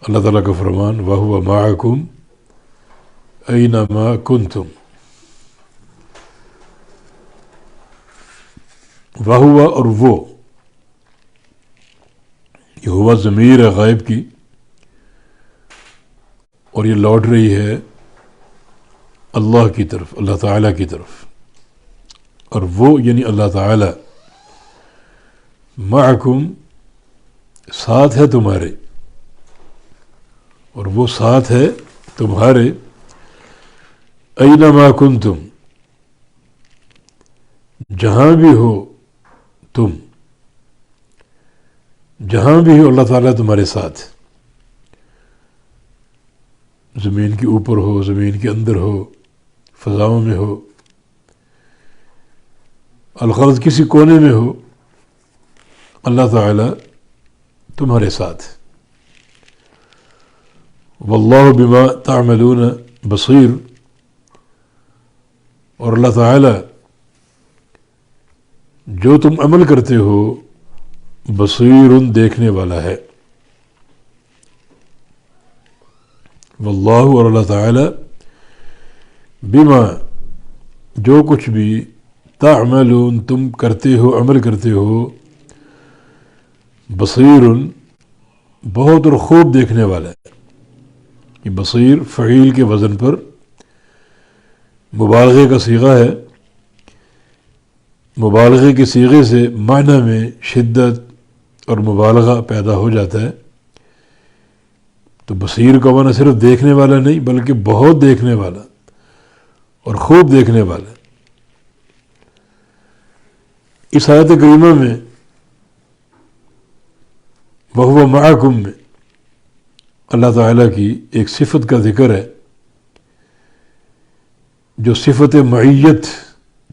اللہ تعالیٰ کا فرمان وَهُوَ مَعَكُمْ أَيْنَمَا كُنْتُمْ، وَهُوَ اور وہ، یہ ہوا ضمیر ہے غائب کی اور یہ لوٹ رہی ہے اللہ کی طرف، اللہ تعالیٰ کی طرف، اور وہ یعنی اللہ تعالیٰ معکم ساتھ ہے تمہارے، اور وہ ساتھ ہے تمہارے اینما کنتم جہاں بھی ہو تم، جہاں بھی ہو اللہ تعالیٰ تمہارے ساتھ، زمین کے اوپر ہو، زمین کے اندر ہو، فضاؤں میں ہو، الغرض کسی کونے میں ہو، اللہ تعالیٰ تمہارے ساتھ۔ واللہ بما تعملون بصیر، اور اللہ تعالیٰ جو تم عمل کرتے ہو بصیر دیکھنے والا ہے۔ واللہ اور اللہ تعالیٰ بما جو کچھ بھی تعملون تم کرتے ہو، عمل کرتے ہو، بصیر بہت اور خوب دیکھنے والا ہے۔ یہ بصیر فعیل کے وزن پر مبالغے کا صیغہ ہے، مبالغے کے صیغے سے معنی میں شدت اور مبالغہ پیدا ہو جاتا ہے، تو بصیر کا معنی صرف دیکھنے والا نہیں بلکہ بہت دیکھنے والا اور خوب دیکھنے والا۔ اس آیت کریمہ میں وَهُوَ مَعَكُمْ میں اللہ تعالیٰ کی ایک صفت کا ذکر ہے جو صفت معیت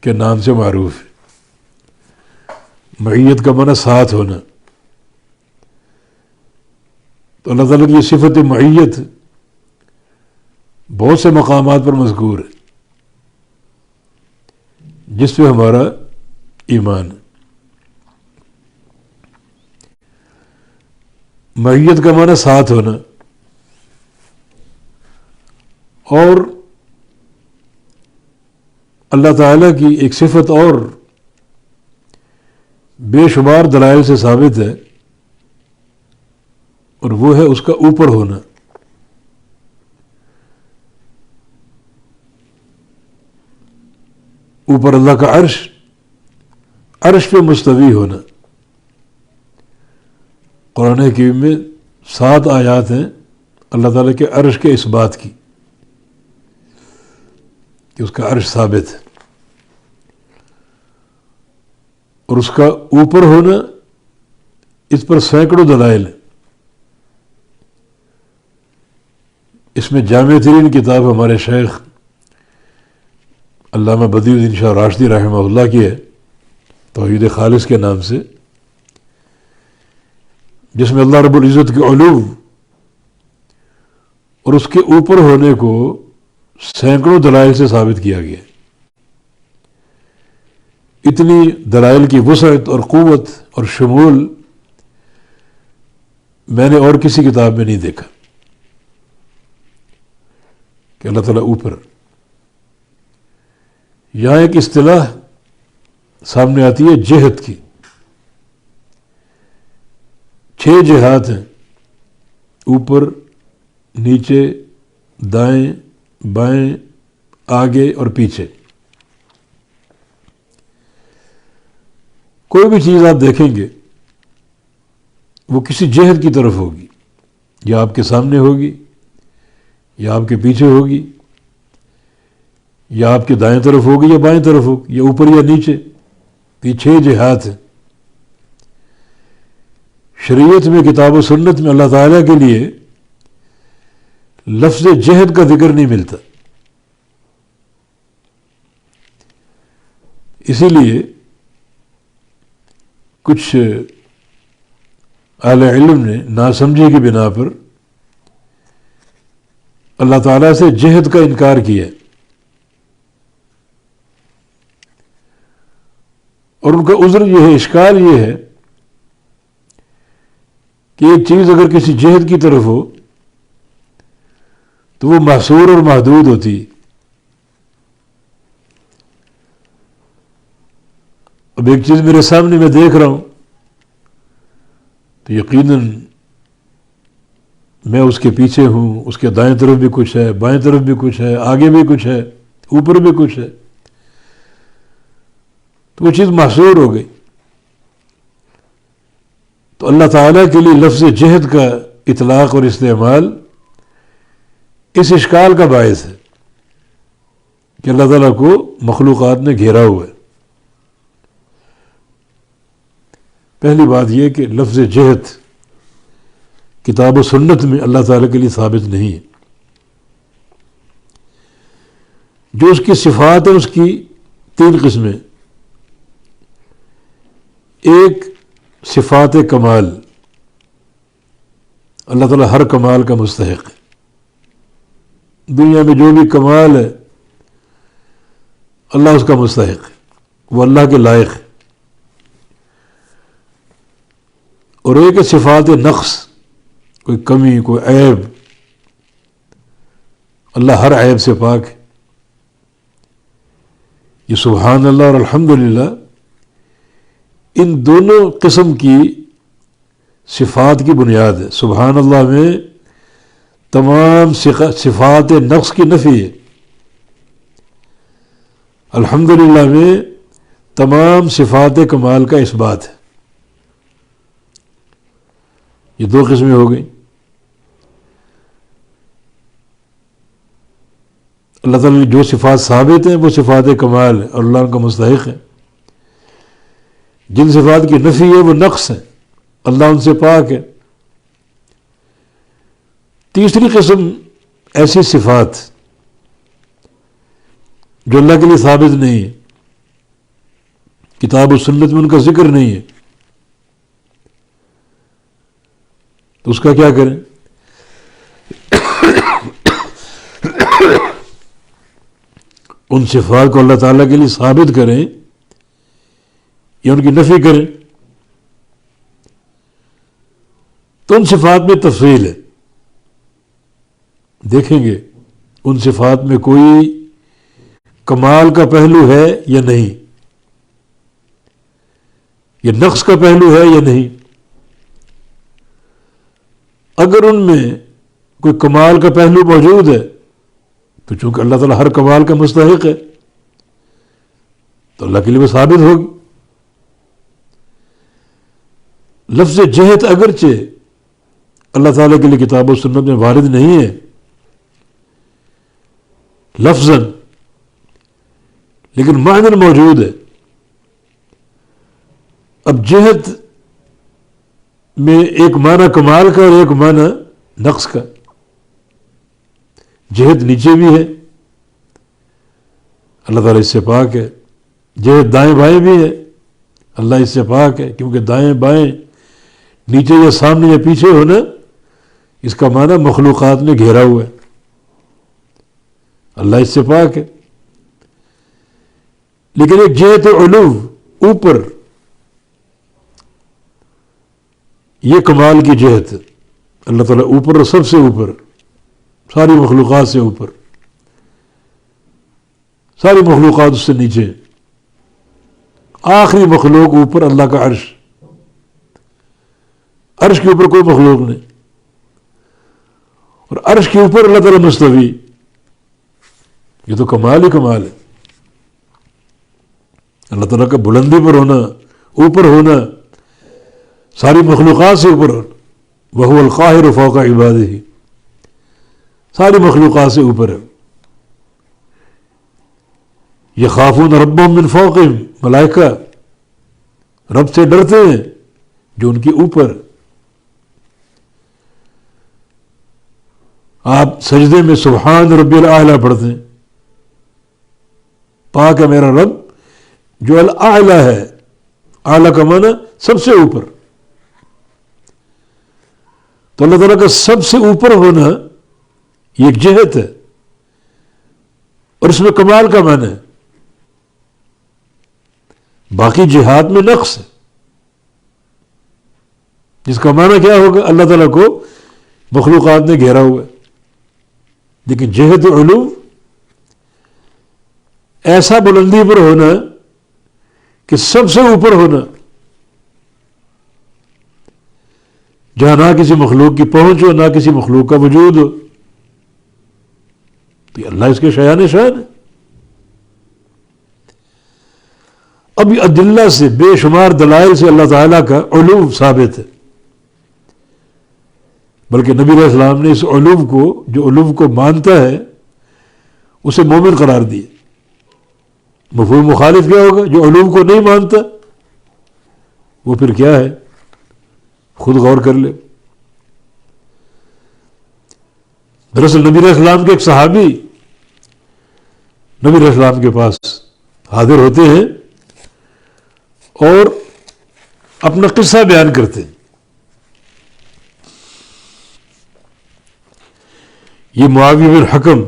کے نام سے معروف ہے۔ معیت کا معنی ساتھ ہونا، تو اللہ تعالیٰ کی یہ صفت معیت بہت سے مقامات پر مذکور ہے جس پہ ہمارا ایمان ہے۔ معیت کا معنی ساتھ ہونا، اور اللہ تعالیٰ کی ایک صفت اور بے شمار دلائل سے ثابت ہے، اور وہ ہے اس کا اوپر ہونا۔ اوپر اللہ کا عرش، عرش پہ مستوی ہونا۔ قرآن حکیم میں 7 آیات ہیں اللہ تعالیٰ کے عرش کے اس بات کی کہ اس کا عرش ثابت ہے، اور اس کا اوپر ہونا اس پر سینکڑوں دلائل ہیں۔ اس میں جامع ترین کتاب ہمارے شیخ علامہ بدیع الدین شاہ راشدی رحمہ اللہ کی ہے، توحید خالص کے نام سے، جس میں اللہ رب العزت کے علو اور اس کے اوپر ہونے کو سینکڑوں دلائل سے ثابت کیا گیا۔ اتنی دلائل کی وسعت اور قوت اور شمول میں نے اور کسی کتاب میں نہیں دیکھا کہ اللہ تعالیٰ اوپر۔ یہاں ایک اصطلاح سامنے آتی ہے جہت کی۔ 6 جہات ہیں، اوپر، نیچے، دائیں، بائیں، آگے اور پیچھے۔ کوئی بھی چیز آپ دیکھیں گے وہ کسی جہت کی طرف ہوگی، یا آپ کے سامنے ہوگی، یا آپ کے پیچھے ہوگی، یا آپ کے دائیں طرف ہوگی یا بائیں طرف ہوگی، یا اوپر یا نیچے۔ یہ 6 جہات ہیں۔ شریعت میں، کتاب و سنت میں اللہ تعالیٰ کے لیے لفظ جہت کا ذکر نہیں ملتا۔ اسی لیے کچھ اہل علم نے ناسمجھی کی بنا پر اللہ تعالیٰ سے جہت کا انکار کیا، اور ان کا عذر یہ ہے، اشکال یہ ہے کہ ایک چیز اگر کسی جہت کی طرف ہو تو وہ محصور اور محدود ہوتی. اب ایک چیز میرے سامنے میں دیکھ رہا ہوں تو یقیناً میں اس کے پیچھے ہوں، اس کے دائیں طرف بھی کچھ ہے، بائیں طرف بھی کچھ ہے، آگے بھی کچھ ہے، اوپر بھی کچھ ہے، تو وہ چیز محصور ہو گئی. تو اللہ تعالیٰ کے لیے لفظ جہد کا اطلاق اور استعمال اس اشکال کا باعث ہے کہ اللہ تعالیٰ کو مخلوقات نے گھیرا ہوا ہے. پہلی بات یہ کہ لفظ جہد کتاب و سنت میں اللہ تعالیٰ کے لیے ثابت نہیں ہے. جو اس کی صفات ہیں اس کی 3 قسمیں. ایک صفات کمال، اللہ تعالیٰ ہر کمال کا مستحق ہے. دنیا میں جو بھی کمال ہے اللہ اس کا مستحق ہے، وہ اللہ کے لائق ہے. اور ایک ہے صفات نقص، کوئی کمی، کوئی عیب، اللہ ہر عیب سے پاک ہے. یہ سبحان اللہ اور الحمدللہ ان دونوں قسم کی صفات کی بنیاد ہے. سبحان اللہ میں تمام صفات نقص کی نفی ہے، الحمدللہ میں تمام صفات کمال کا اس بات ہے. یہ 2 قسمیں ہو گئی. اللہ تعالیٰ جو صفات ثابت ہیں وہ صفات کمال ہے اور اللہ کا مستحق ہے. جن صفات کی نفی ہے وہ نقص ہے، اللہ ان سے پاک ہے. تیسری قسم ایسی صفات جو اللہ کے لیے ثابت نہیں ہے، کتاب و سنت میں ان کا ذکر نہیں ہے، تو اس کا کیا کریں؟ ان صفات کو اللہ تعالیٰ کے لیے ثابت کریں یا ان کی نفی کریں. تو ان صفات میں تفصیل ہے. دیکھیں گے ان صفات میں کوئی کمال کا پہلو ہے یا نہیں، یہ نقص کا پہلو ہے یا نہیں. اگر ان میں کوئی کمال کا پہلو موجود ہے تو چونکہ اللہ تعالیٰ ہر کمال کا مستحق ہے تو اللہ کے لیے وہ ثابت ہوگی. لفظ جہد اگرچہ اللہ تعالیٰ کے لیے کتاب و سنت میں وارد نہیں ہے لفظاً، لیکن معنی موجود ہے. اب جہد میں ایک معنی کمال کا اور ایک معنی نقص کا. جہد نیچے بھی ہے، اللہ تعالیٰ اس سے پاک ہے. جہد دائیں بائیں بھی ہے، اللہ اس سے پاک ہے، کیونکہ دائیں بائیں نیچے یا سامنے یا پیچھے ہونا اس کا معنی مخلوقات نے گھیرا ہوا ہے، اللہ اس سے پاک ہے. لیکن ایک جہت علو، اوپر، یہ کمال کی جہت، اللہ تعالیٰ اوپر اور سب سے اوپر، ساری مخلوقات سے اوپر، ساری مخلوقات اس سے نیچے، آخری مخلوق اوپر اللہ کا عرش، عرش کے اوپر کوئی مخلوق نہیں، اور عرش کے اوپر اللہ تعالیٰ مستوی. یہ تو کمال ہی کمال ہے. اللہ تعالیٰ کا بلندی پر ہونا، اوپر ہونا، ساری مخلوقات سے اوپر، وَهُوَ الْقَاهِرُ فَوْقَ عِبَادِهِ، ساری مخلوقات سے اوپر ہے. يَخَافُونَ رَبَّهُمْ مِنْ فَوْقِهِمْ، ملائکہ رب سے ڈرتے ہیں جو ان کے اوپر. آپ سجدے میں سبحان ربی الاعلیٰ پڑھتے ہیں، پاک ہے میرا رب جو الاعلیٰ ہے، اعلیٰ کا معنی سب سے اوپر. تو اللہ تعالیٰ کا سب سے اوپر ہونا یہ ایک جہت ہے، اور اس میں کمال کا معنی ہے. باقی جہات میں نقص ہے، جس کا معنی کیا ہوگا؟ اللہ تعالیٰ کو مخلوقات نے گھیرا ہوا ہے، لیکن جہت علو ایسا بلندی پر ہونا کہ سب سے اوپر ہونا، جہاں نہ کسی مخلوق کی پہنچ ہو، نہ کسی مخلوق کا وجود ہو، تو اللہ اس کے شایان شان ہے. اب یہ ادلہ سے، بے شمار دلائل سے اللہ تعالیٰ کا علو ثابت ہے. بلکہ نبی علیہ السلام نے اس علو کو، جو علو کو مانتا ہے، اسے مومن قرار دیا. مفہوم مخالف کیا ہوگا؟ جو علو کو نہیں مانتا وہ پھر کیا ہے؟ خود غور کر لے. دراصل نبی علیہ السلام کے ایک صحابی نبی علیہ السلام کے پاس حاضر ہوتے ہیں اور اپنا قصہ بیان کرتے ہیں. یہ معاویہ بن حکم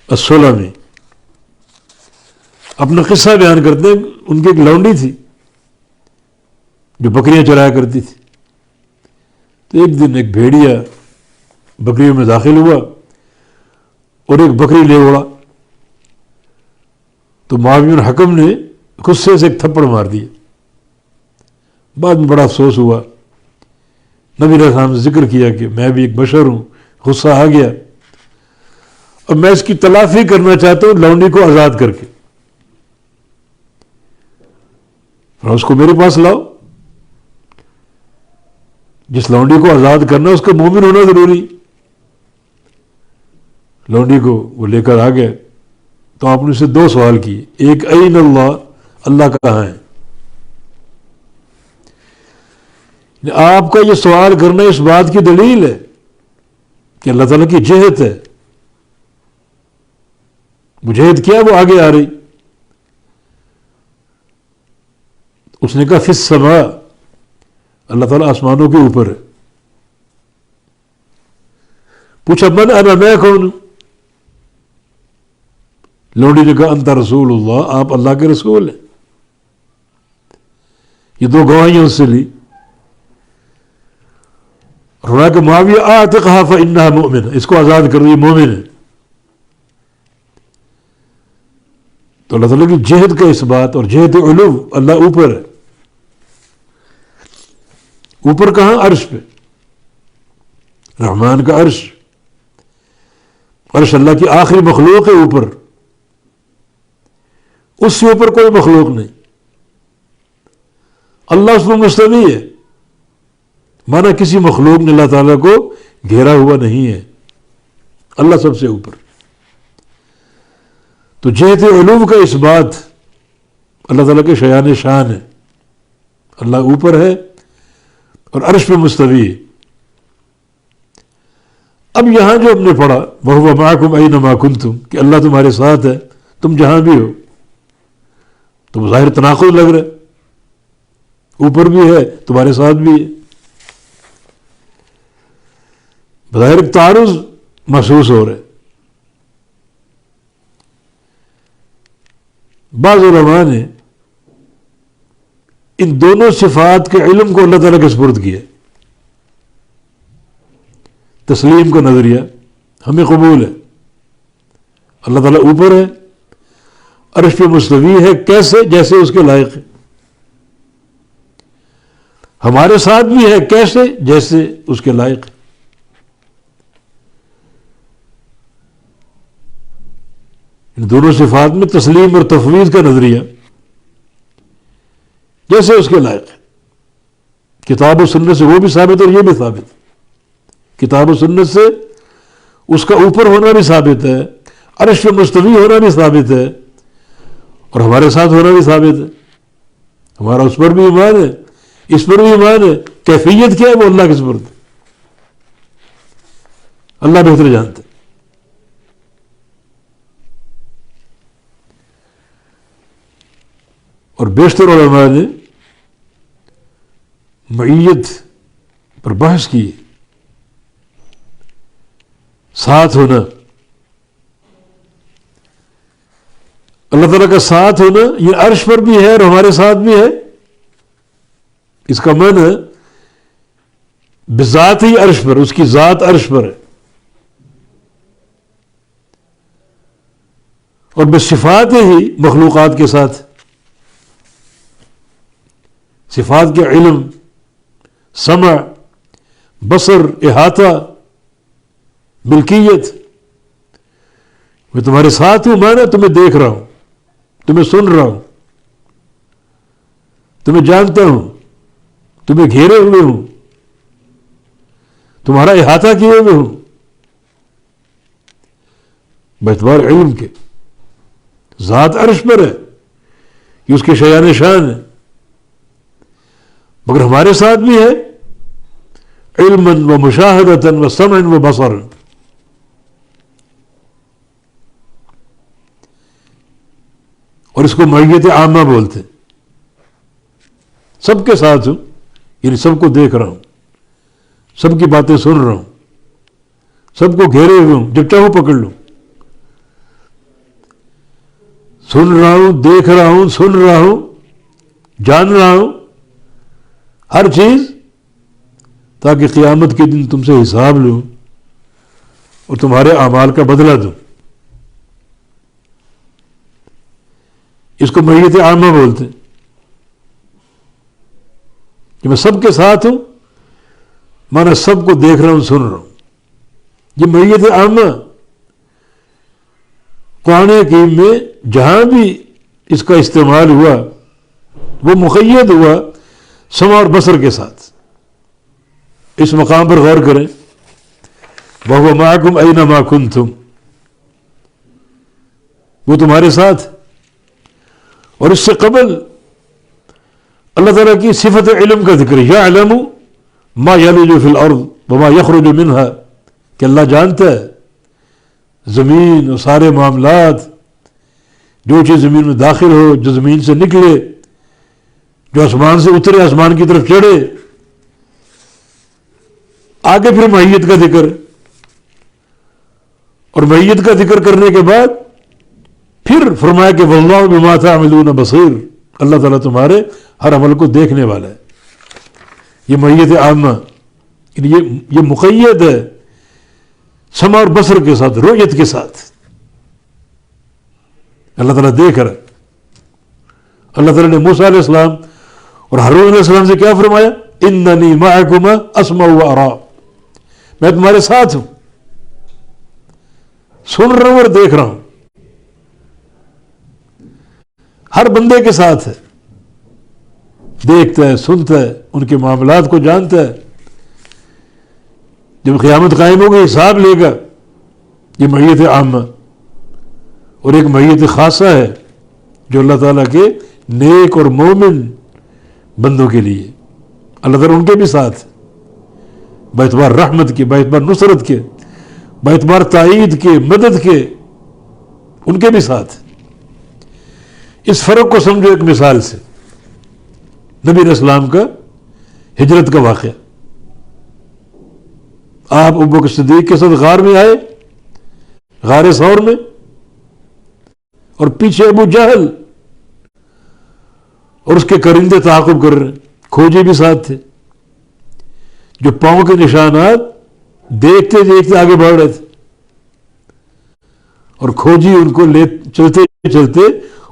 السلمی اپنا قصہ بیان کرتے ہیں. ان کی ایک لونڈی تھی جو بکریاں چرایا کرتی تھی. تو ایک دن ایک بھیڑیا بکریوں میں داخل ہوا اور ایک بکری لے اڑا. تو معاویہ بن حکم نے غصے سے ایک تھپڑ مار دیا. بعد میں بڑا افسوس ہوا. نبی علیہ السلام نے ذکر کیا کہ میں بھی ایک بشر ہوں، غصہ آ گیا اور میں اس کی تلافی کرنا چاہتا ہوں لونڈی کو آزاد کر کے، اور اس کو میرے پاس لاؤ. جس لونڈی کو آزاد کرنا اس کا مومن ہونا ضروری. لونڈی کو وہ لے کر آ گئے تو آپ نے اسے دو سوال کیے. ایک این اللہ، اللہ کہاں ہے؟ آپ کا یہ سوال کرنا اس بات کی دلیل ہے کہ اللہ تعالیٰ کی جہت ہے. وہ جہت کیا؟ وہ آگے آ رہی. اس نے کہا فی السماء، اللہ تعالیٰ آسمانوں کے اوپر ہے. پوچھا من انا، میں کون ہوں؟ لوڈی نے کہا انت رسول اللہ، آپ اللہ کے رسول ہیں. یہ دو گواہیاں اس سے لی. رونا کہ معاویہ اعتقھا فانھا مؤمنہ، اس کو آزاد کر دو، یہ مومن ہے. تو اللہ تعالیٰ کی جہد کا اس بات اور جہد علو، اللہ اوپر ہے. اوپر کہاں؟ عرش پہ. رحمان کا عرش، عرش اللہ کی آخری مخلوق ہے اوپر. اس سے اوپر کوئی مخلوق نہیں. اللہ اس پر مستوی ہے، مانا کسی مخلوق نے اللہ تعالیٰ کو گھیرا ہوا نہیں ہے. اللہ سب سے اوپر. تو جہت علوم کا اس بات اللہ تعالیٰ کے شایان شان ہے. اللہ اوپر ہے اور عرش پہ مستوی ہے. اب یہاں جو ہم نے پڑھا وَهُوَ مَعَكُمْ أَيْنَمَا كُنْتُمْ، کہ اللہ تمہارے ساتھ ہے تم جہاں بھی ہو، تو ظاہر تناقض لگ رہا ہے. اوپر بھی ہے، تمہارے ساتھ بھی ہے. بظاہر ایک تعارض محسوس ہو رہا ہے. بعض علماء نے ان دونوں صفات کے علم کو اللہ تعالیٰ کے سپرد کیا. تسلیم کا نظریہ ہمیں قبول ہے. اللہ تعالیٰ اوپر ہے، عرش پہ مستوی ہے. کیسے؟ جیسے اس کے لائق ہے. ہمارے ساتھ بھی ہے. کیسے؟ جیسے اس کے لائق ہے. ان دونوں صفات میں تسلیم اور تفویض کا نظریہ جیسے اس کے لائق ہے. کتاب و سنت سے وہ بھی ثابت اور یہ بھی ثابت. کتاب و سنت سے اس کا اوپر ہونا بھی ثابت ہے، عرش پہ مستوی ہونا بھی ثابت ہے، اور ہمارے ساتھ ہونا بھی ثابت ہے. ہمارا اس پر بھی ایمان ہے، اس پر بھی ایمان ہے. کیفیت کیا ہے؟ وہ اللہ کے سپرد ہے. اللہ بہتر جانتا ہے. اور بیشتر علماء نے معیت پر بحث کی. ساتھ ہونا، اللہ تعالیٰ کا ساتھ ہونا یہ عرش پر بھی ہے اور ہمارے ساتھ بھی ہے. اس کا معنی ہے بذات ہی عرش پر، اس کی ذات عرش پر ہے. اور بصفات ہی مخلوقات کے ساتھ، صفات کے علم، سمع، بصر، احاطہ، ملکیت. میں تمہارے ساتھ ہوں، میں تمہیں دیکھ رہا ہوں، تمہیں سن رہا ہوں، تمہیں جانتا ہوں، تمہیں گھیرے ہوئے ہوں، تمہارا احاطہ کیے ہوئے ہوں. باعتبار علم کے ذات عرش پر ہے، یہ اس کے شایان شان ہے، مگر ہمارے ساتھ بھی ہے علما و مشاہدتا و سمعا و بصرا. اور اس کو معیت عامہ بولتے ہیں. سب کے ساتھ ہوں، یعنی سب کو دیکھ رہا ہوں، سب کی باتیں سن رہا ہوں، سب کو گھیرے ہوئے ہوں، جب چاہوں پکڑ لوں. سن رہا ہوں، دیکھ رہا ہوں، سن رہا ہوں، جان رہا ہوں، ہر چیز، تاکہ قیامت کے دن تم سے حساب لوں اور تمہارے اعمال کا بدلہ دوں. اس کو معیت عامہ بولتے ہیں کہ میں سب کے ساتھ ہوں، مانا سب کو دیکھ رہا ہوں، سن رہا ہوں. یہ معیت عامہ قرآن حکیم میں جہاں بھی اس کا استعمال ہوا وہ مقید ہوا سمع اور بصر کے ساتھ. اس مقام پر غور کریں، وَهُوَ مَعَكُمْ أَيْنَمَا كُنْتُمْ، وہ تمہارے ساتھ. اور اس سے قبل اللہ تعالیٰ کی صفت علم کا ذکر، یعلم ما یلج فی الارض وما یخرج منہا، کہ اللہ جانتا ہے زمین اور سارے معاملات، جو چیز زمین میں داخل ہو، جو زمین سے نکلے، جو آسمان سے اترے، آسمان کی طرف چڑھے. آگے پھر معیت کا ذکر، اور معیت کا ذکر کرنے کے بعد پھر فرمایا کہ واللہ بما تعملون بصیر، اللہ تعالیٰ تمہارے ہر عمل کو دیکھنے والا ہے. یہ معیت عامہ، یہ مقید ہے سمع اور بصر کے ساتھ، رؤیت کے ساتھ. اللہ تعالیٰ دیکھ رہا ہے. اللہ تعالیٰ نے موسیٰ علیہ السلام اور ہارون علیہ السلام سے کیا فرمایا؟ اننی معکما اسمع و ارا، میں تمہارے ساتھ ہوں، سن رہا ہوں اور دیکھ رہا ہوں. ہر بندے کے ساتھ ہے، دیکھتا ہے، سنتا ہے، ان کے معاملات کو جانتا ہے. جب قیامت قائم ہوگی، حساب لے گا. یہ معیت عامہ. اور ایک معیت خاصہ ہے جو اللہ تعالیٰ کے نیک اور مومن بندوں کے لیے، اللہ تعالیٰ ان کے بھی ساتھ باعتبار رحمت کے، باعتبار نصرت کے، باعتبار تائید کے، مدد کے، ان کے بھی ساتھ. اس فرق کو سمجھو ایک مثال سے. نبی علیہ السلام کا ہجرت کا واقعہ. آپ ابوبکر صدیق کے ساتھ غار میں آئے، غار ثور میں، اور پیچھے ابو جہل اور اس کے کرندے تعاقب کر رہے ہیں. کھوجی بھی ساتھ تھے جو پاؤں کے نشانات دیکھتے دیکھتے آگے بڑھ رہے تھے. اور کھوجی ان کو لے چلتے چلتے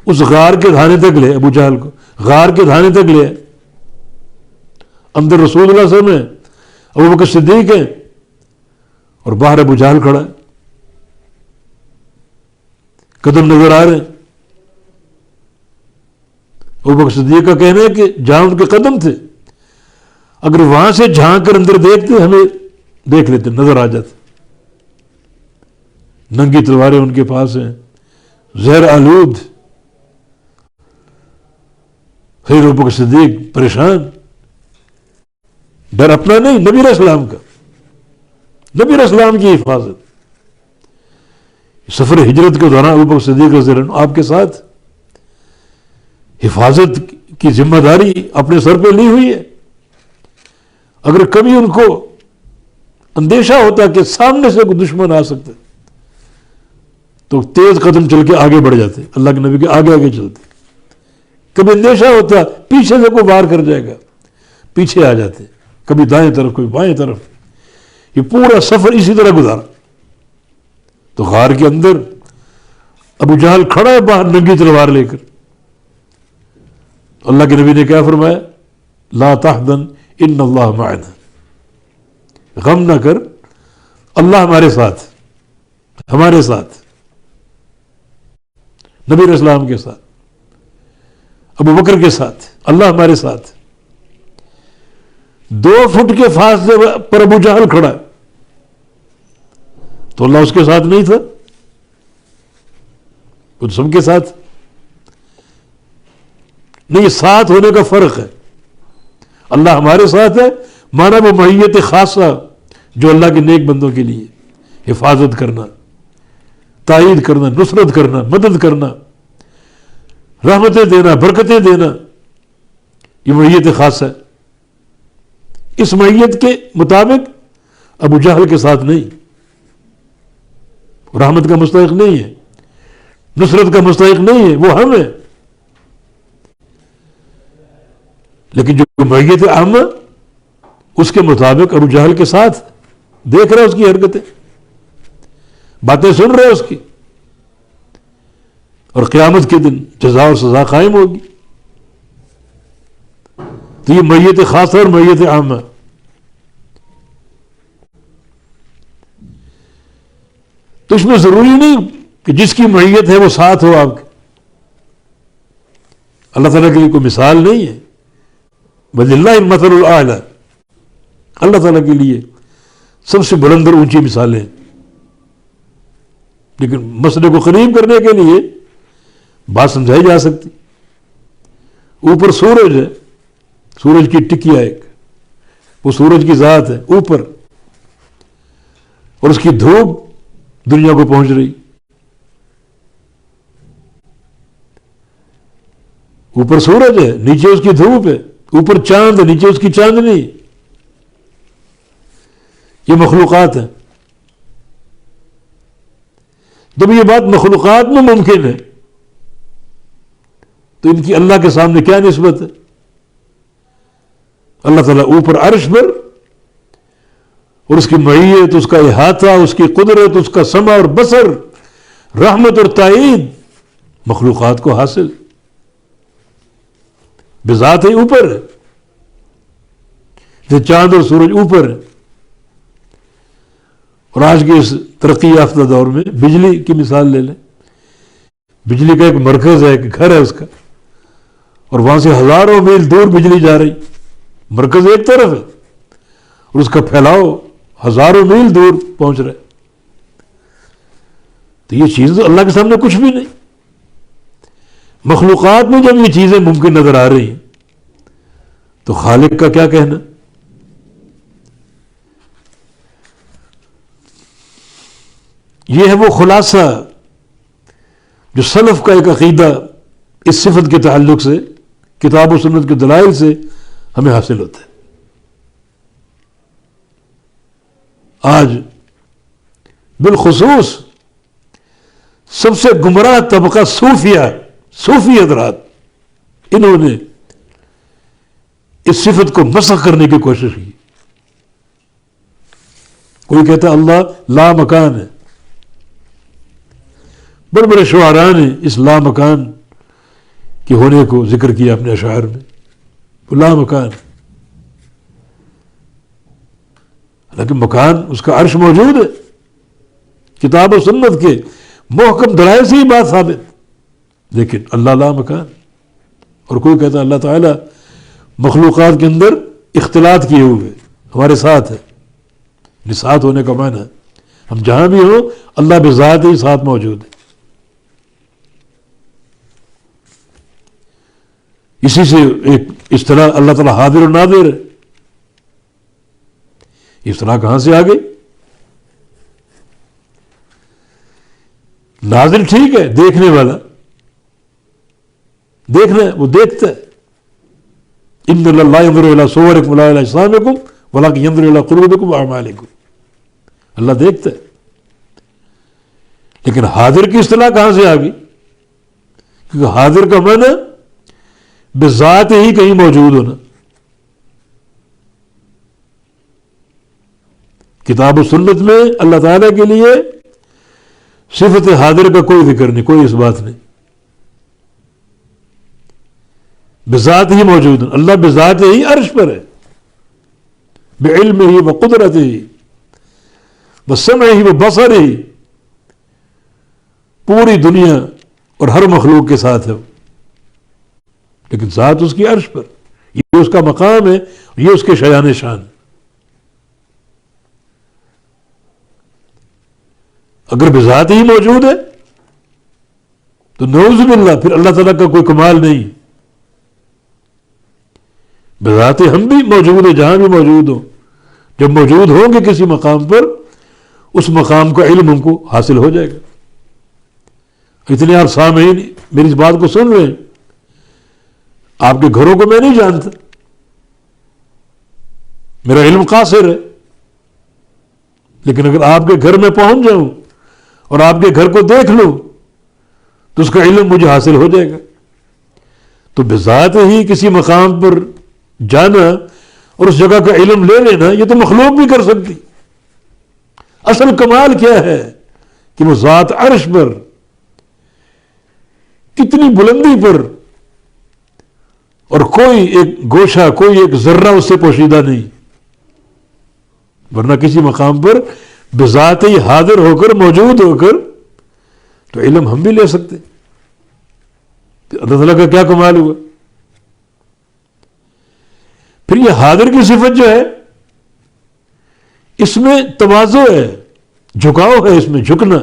اس غار کے دھانے تک لے، ابو جہل کو غار کے دھانے تک لے. اندر رسول اللہ صلی اللہ علیہ وسلم ہے، ابوبکر صدیق ہے، اور باہر ابو جہل کھڑا ہے. قدم نظر آ رہے ہیں. ابوبکر صدیق کا کہنا ہے کہ جہاں ان کے قدم تھے، اگر وہاں سے جھانک کر اندر دیکھتے ہمیں دیکھ لیتے، نظر آ جاتے. ننگی تلواریں ان کے پاس ہیں، زہر آلود. پھر ابوبکر صدیق پریشان. ڈر اپنا نہیں، نبی علیہ السلام کا، نبی علیہ السلام کی حفاظت. سفر ہجرت کے دوران ابوبکر صدیق رضی اللہ عنہ آپ کے ساتھ، حفاظت کی ذمہ داری اپنے سر پہ لی ہوئی ہے. اگر کبھی ان کو اندیشہ ہوتا کہ سامنے سے کوئی دشمن آ سکتا تو تیز قدم چل کے آگے بڑھ جاتے، اللہ کے نبی کے آگے آگے چلتے. کبھی اندیشہ ہوتا پیچھے سے کوئی وار کر جائے گا، پیچھے آ جاتے. کبھی دائیں طرف، کبھی بائیں طرف. یہ پورا سفر اسی طرح گزارا. تو غار کے اندر ابو جہل کھڑا ہے باہر ننگی تلوار لے کر. اللہ کے نبی نے کیا فرمایا؟ لا تحزن ان اللہ معنا. غم نہ کر، اللہ ہمارے ساتھ، ہمارے ساتھ، نبی علیہ السلام کے ساتھ، ابو بکر کے ساتھ، اللہ ہمارے ساتھ. 2 فٹ کے فاصلے پر ابو جہل کھڑا ہے تو اللہ اس کے ساتھ نہیں تھا؟ وہ سب کے ساتھ نہیں. ساتھ ہونے کا فرق ہے. اللہ ہمارے ساتھ ہے مانا وہ معیت خاصہ جو اللہ کے نیک بندوں کے لیے حفاظت کرنا، تائید کرنا، نصرت کرنا، مدد کرنا، رحمتیں دینا، برکتیں دینا، یہ معیت خاصہ ہے. اس معیت کے مطابق ابو جہل کے ساتھ نہیں، رحمت کا مستحق نہیں ہے، نصرت کا مستحق نہیں ہے، وہ ہم ہیں. لیکن جو معیت عامہ اس کے مطابق ابو جہل کے ساتھ دیکھ رہا اس کی حرکتیں، باتیں سن رہے اس کی، اور قیامت کے دن جزا اور سزا قائم ہوگی. تو یہ معیت خاصہ اور معیت عامہ. تو اس میں ضروری نہیں کہ جس کی معیت ہے وہ ساتھ ہو آپ کے. اللہ تعالیٰ کے لیے کوئی مثال نہیں ہے. وَلِلَّهِ الْمَثَلُ الْأَعْلَى. اللہ تعالیٰ کے لیے سب سے بلند اور اونچی مثالیں ہیں. لیکن مسئلے کو قریب کرنے کے لیے بات سمجھائی جا سکتی. اوپر سورج ہے، سورج کی ٹکیا ایک، وہ سورج کی ذات ہے اوپر، اور اس کی دھوپ دنیا کو پہنچ رہی. اوپر سورج ہے، نیچے اس کی دھوپ ہے. اوپر چاند ہے، نیچے اس کی چاندنی. یہ مخلوقات ہیں. جب یہ بات مخلوقات میں ممکن ہے تو ان کی اللہ کے سامنے کیا نسبت ہے؟ اللہ تعالیٰ اوپر عرش پر، اور اس کی معیت، اس کا احاطہ، اس کی قدرت، اس کا سمع اور بصر، رحمت اور تائید مخلوقات کو حاصل بذات ہی اوپر ہے. جو چاند اور سورج اوپر ہے. اور آج کے اس ترقی یافتہ دور میں بجلی کی مثال لے لیں. بجلی کا ایک مرکز ہے، ایک گھر ہے اس کا، اور وہاں سے ہزاروں میل دور بجلی جا رہی. مرکز ایک طرف ہے اور اس کا پھیلاؤ ہزاروں میل دور پہنچ رہا ہے. تو یہ چیز اللہ کے سامنے کچھ بھی نہیں. مخلوقات میں جب یہ چیزیں ممکن نظر آ رہی ہیں تو خالق کا کیا کہنا؟ یہ ہے وہ خلاصہ جو سلف کا ایک عقیدہ اس صفت کے تعلق سے کتاب و سنت کے دلائل سے ہمیں حاصل ہوتا ہے. آج بالخصوص سب سے گمراہ طبقہ صوفی حضرات، انہوں نے اس صفت کو مسخ کرنے کی کوشش کی. کوئی کہتا ہے اللہ لا مکان ہے. بڑے بڑے شعراء نے اس لا مکان کے ہونے کو ذکر کیا اپنے اشعار میں. لا مکان، لیکن مکان اس کا عرش موجود ہے. کتاب و سنت کے محکم دلائل سے ہی بات ثابت، لیکن اللہ لا مکان. اور کوئی کہتا ہے اللہ تعالیٰ مخلوقات کے اندر اختلاط کیے ہوئے ہمارے ساتھ ہے. ساتھ ہونے کا معنی ہے ہم جہاں بھی ہوں اللہ بذات ہی ساتھ موجود ہے. اسی سے ایک اصطلاح اللہ تعالیٰ حاضر و ناظر ہے. اصطلاح کہاں سے آ گئی؟ ناظر ٹھیک ہے، دیکھنے والا، دیکھنا ہے، وہ دیکھتا ہے. ان اللہ لا ينظر الى صوركم ولا الى اجسامكم ولكن ينظر الى قلوبكم واعمالكم. اللہ دیکھتا ہے. لیکن حاضر کی اصطلاح کہاں سے آ گئی؟ کیونکہ حاضر کا معنی بذات ہی کہیں موجود ہونا. کتاب و سنت میں اللہ تعالیٰ کے لیے صفت حاضر کا کوئی ذکر نہیں، کوئی اس بات نہیں. بذات ہی موجود ہے، اللہ بذات ہی عرش پر ہے، بعلم ہی و قدرت ہی و سمع ہی و بصر ہی، پوری دنیا اور ہر مخلوق کے ساتھ ہے، لیکن ذات اس کی عرش پر، یہ اس کا مقام ہے، یہ اس کے شایان شان. اگر بذات ہی موجود ہے تو نعوذ باللہ پھر اللہ تعالیٰ کا کوئی کمال نہیں. بذات ہم بھی موجود ہیں جہاں بھی موجود ہوں، جب موجود ہوں گے کسی مقام پر اس مقام کا علم ہم کو حاصل ہو جائے گا. اتنے آپ سامعین میری اس بات کو سن رہے ہیں، آپ کے گھروں کو میں نہیں جانتا، میرا علم قاصر ہے، لیکن اگر آپ کے گھر میں پہنچ جاؤں اور آپ کے گھر کو دیکھ لوں تو اس کا علم مجھے حاصل ہو جائے گا. تو بذات ہی کسی مقام پر جانا اور اس جگہ کا علم لے لینا یہ تو مخلوق بھی کر سکتی. اصل کمال کیا ہے کہ وہ ذات عرش پر کتنی بلندی پر، اور کوئی ایک گوشہ کوئی ایک ذرہ اس سے پوشیدہ نہیں، ورنہ کسی مقام پر بذات ہی حاضر ہو کر موجود ہو کر تو علم ہم بھی لے سکتے. اللہ تعالیٰ کا کیا کمال ہوا. پھر یہ حاضر کی صفت جو ہے اس میں تواضع ہے، جھکاؤ ہے، اس میں جھکنا.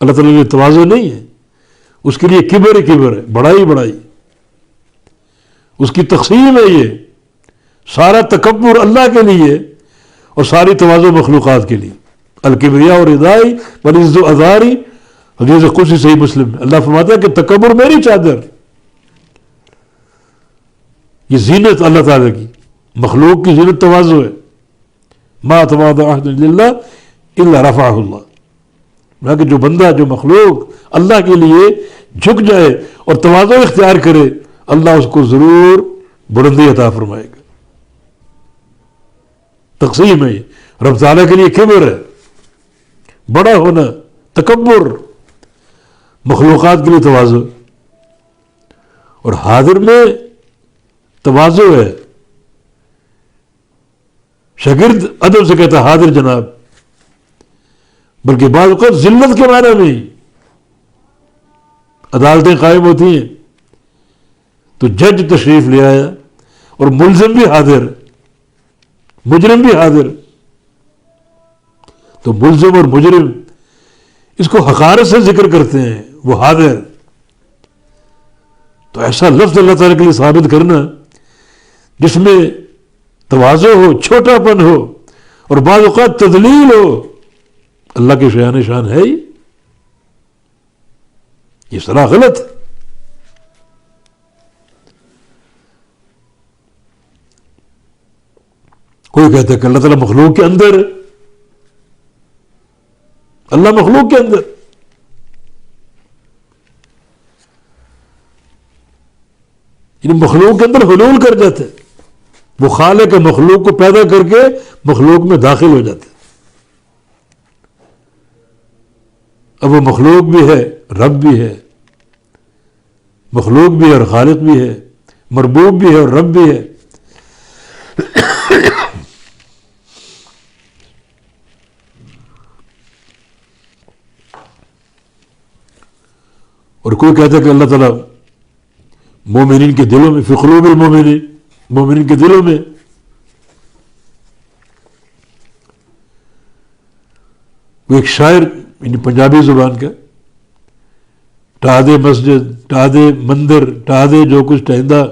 اللہ تعالیٰ کے لیے تواضع نہیں ہے، اس کے لیے کبر ہے، بڑائی بڑائی اس کی تقسیم ہے. یہ سارا تکبر اللہ کے لیے اور ساری تواضع مخلوقات کے لیے. الکبریاء اور ردائی والعز و ازاری، حدیث قدسی صحیح مسلم میں اللہ فرماتا ہے کہ تکبر میری چادر. یہ زینت اللہ تعالیٰ کی، مخلوق کی زینت تواضع ہے. ما تواضع احد للہ الا رفعہ اللہ. کہ جو بندہ، جو مخلوق اللہ کے لیے جھک جائے اور تواضع اختیار کرے، اللہ اس کو ضرور بلندی عطا فرمائے گا. تقسیم ہے یہ. رب تعالیٰ کے لیے کبر ہے، بڑا ہونا، تکبر، مخلوقات کے لیے تواضع. اور حاضر میں تواضع ہے. شاگرد ادب سے کہتا حاضر جناب، بلکہ بعض اوقات ذلت کے معنی میں ہی عدالتیں قائم ہوتی ہیں تو جج تشریف لے آیا اور ملزم بھی حاضر، مجرم بھی حاضر. تو ملزم اور مجرم اس کو حقارت سے ذکر کرتے ہیں، وہ حاضر. تو ایسا لفظ اللہ تعالیٰ کے لیے ثابت کرنا جس میں تواضع ہو، چھوٹا پن ہو اور بعض اوقات تذلیل ہو، اللہ کے شایان شان ہے یہ صلاح غلط. کوئی کہتا ہے کہ اللہ تعالیٰ مخلوق کے اندر ہے. اللہ مخلوق کے اندر، یعنی مخلوق کے اندر حلول کر جاتے ہیں. وہ خالق ہے، مخلوق کو پیدا کر کے مخلوق میں داخل ہو جاتے ہیں. اب وہ مخلوق بھی ہے، رب بھی ہے، مخلوق بھی ہے اور خالق بھی ہے، مربوب بھی ہے اور رب بھی ہے. اور کوئی کہتا ہے کہ اللہ تعالیٰ مومنین کے دلوں میں، فی قلوب المومنین، مومنین کے دلوں میں. وہ ایک شاعر یعنی پنجابی زبان کا، ٹا دے مسجد، ٹا دے مندر، ٹا دے جو کچھ ٹہندا،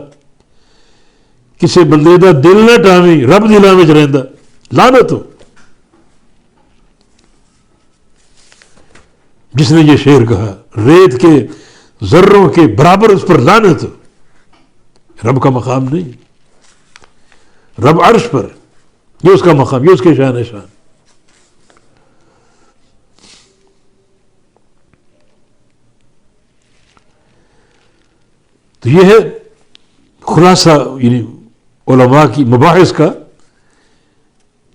کسے بندے دا دل نہ ٹاویں، رب دلاں وچ رہندا. لعنت ہو جس نے یہ شعر کہا، ریت کے ذروں کے برابر اس پر لعنت ہو. رب کا مقام نہیں، رب عرش پر، یہ اس کا مقام، یہ اس کے شان شان. تو یہ ہے خلاصہ یعنی علماء کی مباحث کا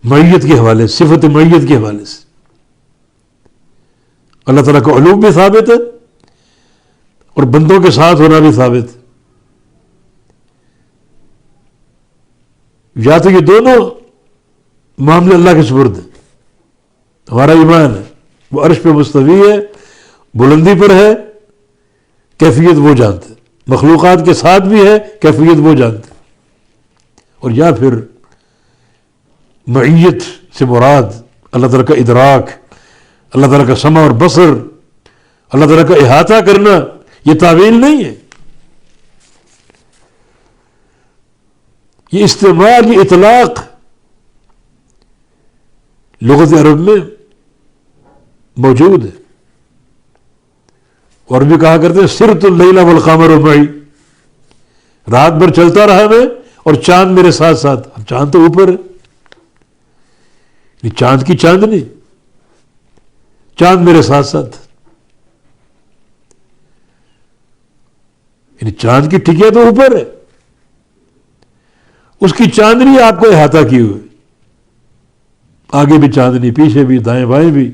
معیت کے حوالے سے، صفت معیت کے حوالے سے اللہ تعالیٰ کا علوم بھی ثابت ہے اور بندوں کے ساتھ ہونا بھی ثابت ہے. یا تو یہ دونوں معاملے اللہ کے سپرد ہیں. ہمارا ایمان ہے وہ عرش پہ مستوی ہے، بلندی پر ہے، کیفیت وہ جانتے ہیں، مخلوقات کے ساتھ بھی ہے، کیفیت وہ جانتے ہیں. اور یا پھر معیت سے مراد اللہ تعالیٰ کا ادراک، اللہ تعالیٰ کا سمع اور بصر، اللہ تعالیٰ کا احاطہ کرنا، یہ تعویل نہیں ہے، یہ استعمال، یہ اطلاق لغت عرب میں موجود ہے. اور بھی کہا کرتے ہیں سرت اللیل والقمر معی، رات بھر چلتا رہا میں اور چاند میرے ساتھ ساتھ. اب چاند تو اوپر ہے، یہ چاند کی چاندنی، چاند میرے ساتھ ساتھ، یعنی چاند کی ٹکیا تو اوپر ہے، اس کی چاندنی آپ کو احاطہ کی ہوئی، آگے بھی چاندنی، پیچھے بھی، دائیں بائیں بھی.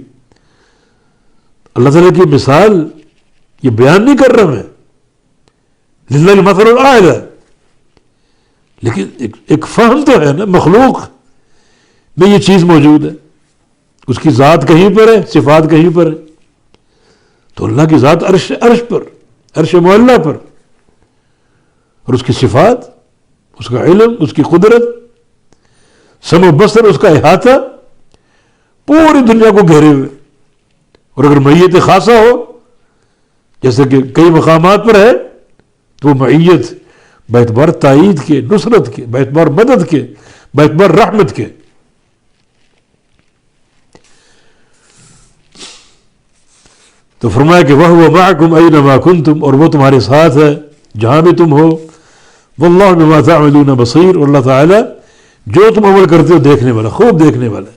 اللہ تعالیٰ کی مثال یہ بیان نہیں کر رہا میں، للہ المثل الاعلی، لیکن ایک فہم تو ہے نا، مخلوق میں یہ چیز موجود ہے، اس کی ذات کہیں پر ہے، صفات کہیں پر ہے. تو اللہ کی ذات عرش پر، عرش معلیٰ پر، اور اس کی صفات، اس کا علم، اس کی قدرت، سمع و بصر، اس کا احاطہ پوری دنیا کو گھیرے ہوئے. اور اگر معیت خاصہ ہو جیسے کہ کئی مقامات پر ہے تو وہ معیت باعتبار تائید کے، نصرت کے، باعتبار مدد کے، باعتبار رحمت کے. تو فرمایا کہ وَهُوَ مَعَكُمْ أَيْنَمَا كُنْتُمْ، اور وہ تمہارے ساتھ ہے جہاں بھی تم ہو. وَاللَّهُ بِمَا تَعْمَلُونَ بَصِيرٌ، اور اللہ تعالیٰ جو تم عمل کرتے ہو دیکھنے والا، خوب دیکھنے والا ہے.